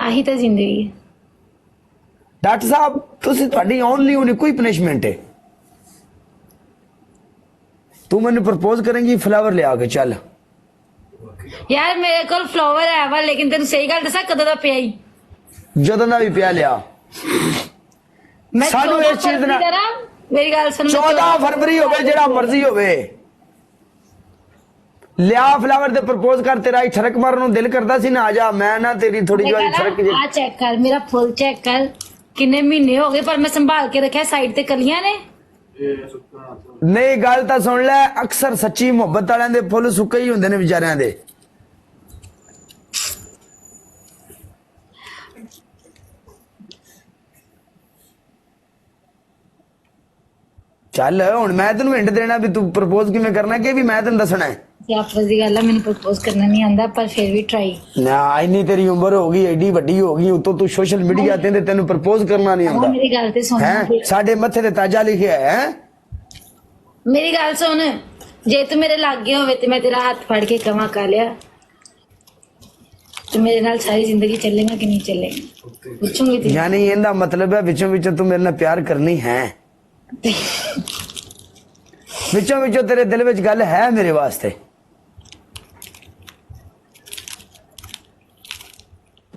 आही तो जिंदगी है। डॉक्टर साहब तुसी ਤੁਹਾਡੀ ओनली होनी कोई पनिशमेंट है तू मैंने प्रपोज करेंगी फ्लावर ले आके चल यार मेरे को फ्लावर है वा लेकिन तेन सही गल दसा कदों दा पिया ही ਜਦੋਂ ਦਾ ਵੀ ਪਿਆ ਲਿਆ मैं सानू 14 इस चीज फरवरी ना करा मेरी गल सुन 14 फरवरी होवे जेड़ा मर्जी होवे लिया फ्लावर ते प्रपोज कर तेरा ही ठरक मारन ਨੂੰ ਦਿਲ ਕਰਦਾ ਸੀ ਨਾ आ जा मैं ना तेरी थोड़ी जो ठरक आ चेक कर मेरा फुल चेक कर किन्ने महीने हो गए पर मैं संभाल के रखा साइड ते कलियां ने नहीं गल ਤਾਂ ਸੁਣ ਲੈ ਅਕਸਰ ਸੱਚੀ ਮੁਹੱਬਤ ਵਾਲਿਆਂ ਦੇ ਫੁੱਲ ਸੁੱਕੇ ਹੀ ਹੁੰਦੇ ਨੇ ਵਿਚਾਰਿਆਂ ਦੇ ਚੱਲ ਹੁਣ ਮੈਂ ਤੈਨੂੰ ਹਿੰਟ ਦੇਣਾ ਵੀ ਤੂੰ ਪ੍ਰਪੋਜ਼ ਕਿਵੇਂ ਕਰਨਾ ਕਿ ਵੀ ਮੈਂ ਤੈਨੂੰ ਦੱਸਣਾ ਹੈ सियाफत की गल है मैंने प्रपोज करना नहीं आंदा पर फिर भी ट्राई ना इन्नी तेरी उम्र हो गई एडी ਵੱਡੀ हो गई उतो तू सोशल मीडिया ਤੇ ਤੈਨੂੰ ਪ੍ਰਪੋਜ਼ ਕਰਨਾ ਨਹੀਂ ਆਉਂਦਾ मेरी गल ते सुन ਹੈ ਸਾਡੇ ਮੱਥੇ ਤੇ ਤਾਜਾ ਲਿਖਿਆ ਹੈ मेरी गल सुन जे तू मेरे लागे होवे ते मैं तेरा हाथ फड़ के कमा कर लिया तो मेरे नाल सारी जिंदगी चलेगा कि नहीं चलेगा पूछूंगी तेरे यानी ਇਹਦਾ ਮਤਲਬ ਹੈ ਵਿੱਚੋਂ ਵਿੱਚੋਂ ਤੂੰ ਮੇਰੇ ਨਾਲ ਪਿਆਰ ਕਰਨੀ ਹੈ ਵਿੱਚੋਂ ਵਿੱਚੋਂ ਤੇਰੇ ਦਿਲ ਵਿੱਚ ਗੱਲ ਹੈ ਮੇਰੇ ਵਾਸਤੇ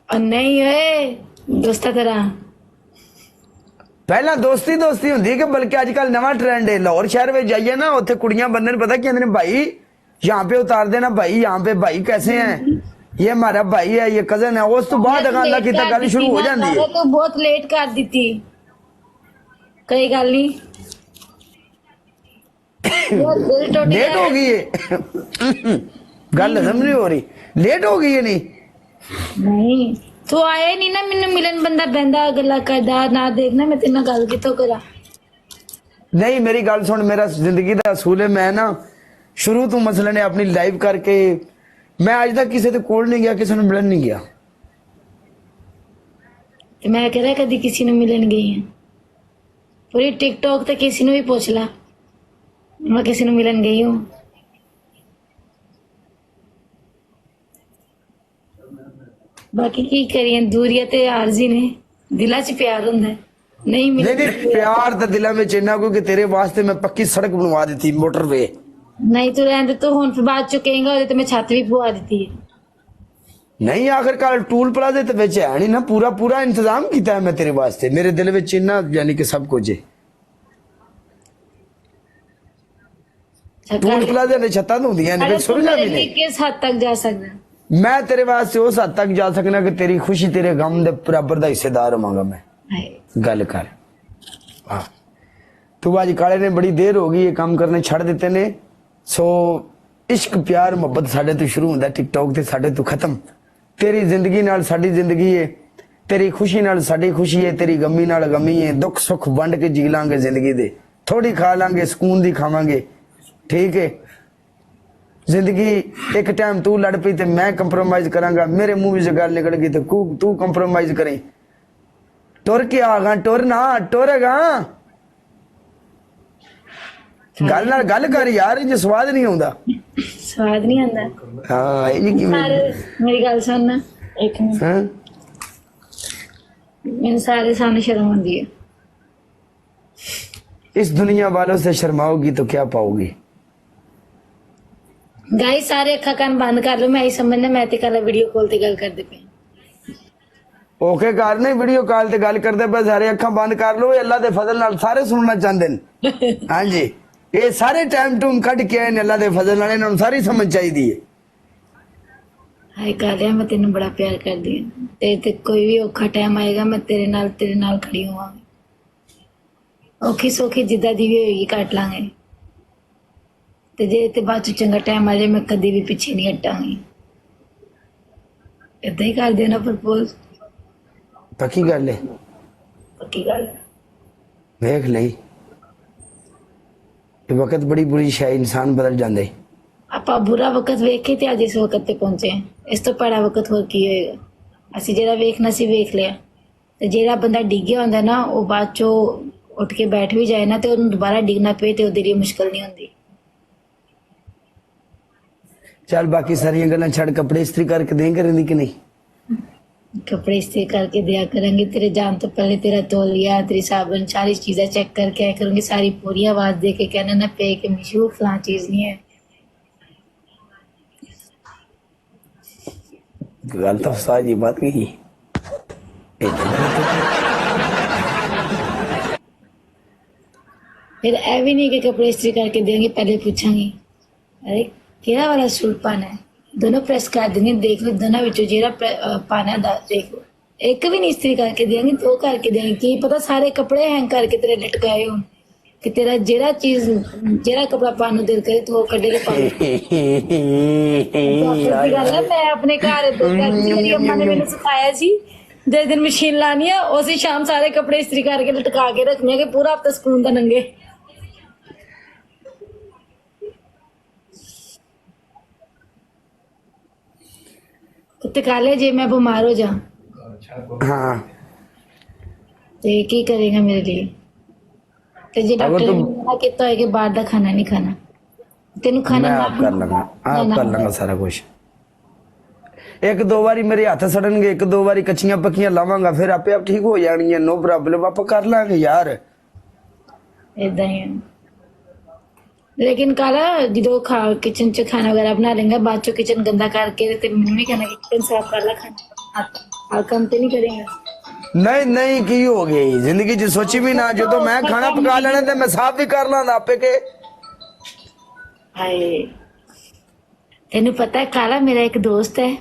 और नहीं है दोस्ता तेरा ਪਹਿਲਾਂ ਦੋਸਤੀ ਦੋਸਤੀ ਹੁੰਦੀ ਕਿ ਬਲਕਿ ਅੱਜ ਕੱਲ ਨਵਾਂ ट्रेंड है लाहौर शहर में जाइए ना ਉੱਥੇ ਕੁੜੀਆਂ ਬੰਦੇ ਨੂੰ ਪਤਾ ਕਹਿੰਦੇ ਨੇ भाई यहाँ पे उतार देना भाई यहाँ पे भाई कैसे हैं ये हमारा भाई है ये कजन है उस तो बाद अल्लाह की गल शुरू हो जाती है तो बहुत लेट कर दी थी कोई गल नहीं दिल टूट लेट हो गई है गल समझ नहीं हो रही लेट हो गई है नहीं नहीं तू आया ही नहीं ना मैनू मिलन बंदा बहंदा गल्ला करदा ना देखना मैं तेरे नाल गल कितों करा नहीं मेरी गल सुन मेरा जिंदगी का असूल है मैं ना शुरू तो मसले ने अपनी लाइफ करके मैं आज तक किसी के कोल नहीं गया किसी ने मिलन नहीं गया ते मैं कह रहा कदी किसी ने मिलन गई है पूरी टिकटॉक ते किसी ने भी पूछ ला मैं किसी ने मिलन गई हूँ बाकी की करिए दूरिया ते आरजी ने दिला च प्यार हुंदा है नहीं मिले नहीं प्यार तो दिल में इन्ना क्योंकि तेरे वास्ते मैं पक्की सड़क बनवा दी थी मोटरवे नहीं तो रहने तो हुन फिर बाद चो कहेंगा तो मैं छत भी पवा दी है नहीं आखिरकार टूल प्लाजे तो विच है नहीं ना पूरा पूरा इंतजाम किया है मैं तेरे वास्ते मेरे दिल में इन्ना यानी कि सब कुछ है टूल प्लाजे ने छत्ता तो होंदियां ने सुविधा भी नहीं किस हद तक जा सकदा मैं तेरे वास्ते उस हद तक जा सकना कि तेरी खुशी तेरे गम दे बराबर दा हिस्सेदार होवांगा मैं हाय गल कर हाँ तू आज काले ने बड़ी देर हो गई ये काम करने छड़ देते ने सो इश्क प्यार मोहब्बत साडे तो शुरू होंदा टिकटॉक ते साडे तो खत्म तेरी जिंदगी नाल साडी जिंदगी है तेरी खुशी नाल साडी खुशी है तेरी गमी नाल गमी है दुख सुख वंड के जी लांगे जिंदगी दे थोड़ी खा लांगे सुकून दी खावांगे ठीक है जिंदगी एक टाइम तू लड़ पई ते मैं कंप्रोमाइज करांगा मेरे मुंह से गल निकल गई तो तू कंप्रोमाइज करें टुर के आगा टुर ना टुरेगा गल नाल गल कर यार ये स्वाद नहीं आउंदा स्वाद नहीं आंदा हां ये की मेरी गल सुन ना एक मिनट हां मैंने सारे सामने शर्म आंदी है इस दुनिया वालों से शर्माओगी तो क्या पाओगी गाइस सारे अखा कान बंद कर लो मैं आई समझना मैं ते कल वीडियो कॉल ते गल करदे पे ओके कर नहीं वीडियो कॉल ते गल करदे पे सारे अखा बंद कर लो अल्लाह दे फजल नाल सारे सुनना चाहते हैं हां जी ये सारे टाइम टूम कट के आए ने अल्लाह दे फजल नाल इन्हां नूं सारी समझ चाहिदी है हाय कालिया मैं तेन बड़ा प्यार करदी हूं ते कोई भी औखा टाइम आएगा मैं तेरे नाल खड़ी होवांगी औखी सौखी जिद्दां दी भी होएगी काट लांगे ते जे ते बाद चो चंगा टाइम आ जाए मैं कदी भी पीछे नहीं हटांगी इदां ही कर देना प्रपोज पक्की गल है पक्की गल है देख लई ये वक्त बड़ी बुरी शाय इंसान बदल जांदे ਆਪਾਂ बुरा वक्त वेख के ते अज इस वक्त ते पहुंचे इस तो भैड़ा वक्त होर की होएगा ਅਸੀਂ ਜਿਹੜਾ ਵੇਖਣਾ ਸੀ ਵੇਖ ਲਿਆ ਤੇ ਜਿਹੜਾ ਬੰਦਾ ਡਿੱਗਿਆ ਹੁੰਦਾ ਨਾ ਉਹ ਬਾਅਦ ਚੋਂ ਉੱਠ ਕੇ ਬੈਠ ਵੀ ਜਾਏ ਨਾ ਤੇ ਉਹਨੂੰ ਦੁਬਾਰਾ ਡਿੱਗਣਾ ਪਏ ਤੇ ਉਹਦੇ ਲਈ ਮੁਸ਼ਕਲ ਨਹੀਂ ਹੁੰਦੀ चल बाकी सारिया गल्लां छड़ कपड़े इस्त्री करके दें करें कि नहीं कपड़े इस्त्री करके दिया करेंगे, तेरे जान तो पहले तेरा तौलिया, तेरी साबुन, सारी चीजें चेक करके आया करूंगी, सारी पूरी आवाज दे के कहना ना पे के मिशू फलां चीज नहीं है। गल तो साजी बात कही। फिर ए भी नहीं कि कपड़े इस्त्री करके देंगे, पहले पूछांगी अरे केड़ा वाला सूट पाना है, दोनों प्रेस कर देंगे, देख लो दोनों विचों जेड़ा पाना है देख लो। एक भी नहीं इस्त्री करके देंगे, दो करके देंगे, की पता सारे कपड़े हैंग करके तेरे लटकाए हो कि तेरा जेड़ा चीज जेड़ा कपड़ा पाने दिल करे तो वो कड़े पा मैं अपने घर मेरी अम्मा ने मैंने सिखाया जी, जिस दिन मशीन लानी है उसी शाम सारे कपड़े इस्त्री करके लटका के रखने के पूरा हफ्ता सुकून दा नंगे। कुत्ते काले जे मैं बीमार हो जा हाँ तो की करेगा मेरे लिए, ते जे अगर डॉक्टर ने तुम मना किया है कि बाहर का खाना नहीं खाना, तेन खाना मैं ना आप कर लूंगा, आप ना कर लूंगा सारा कुछ। एक दो बारी मेरे हाथ सड़नगे, एक दो बारी कच्चियां पक्कियां लावांगा, फिर आपे आप ठीक हो जानी है, नो प्रॉब्लम, आप कर लांगे यार। इदा ही है। लेकिन काला जो खा किचन च खाना वगैरह बना लेंगे, बाद चो किचन गंदा करके ते मैनू नहीं कहना कि किचन साफ कर ला, खाना हर काम ते नहीं करेंगे। नहीं नहीं की हो गई जिंदगी च सोची भी ना, जो तो मैं खाना पका लेना ते मैं साफ भी कर ला आपे के। हाय तेनू पता है काला, मेरा एक दोस्त है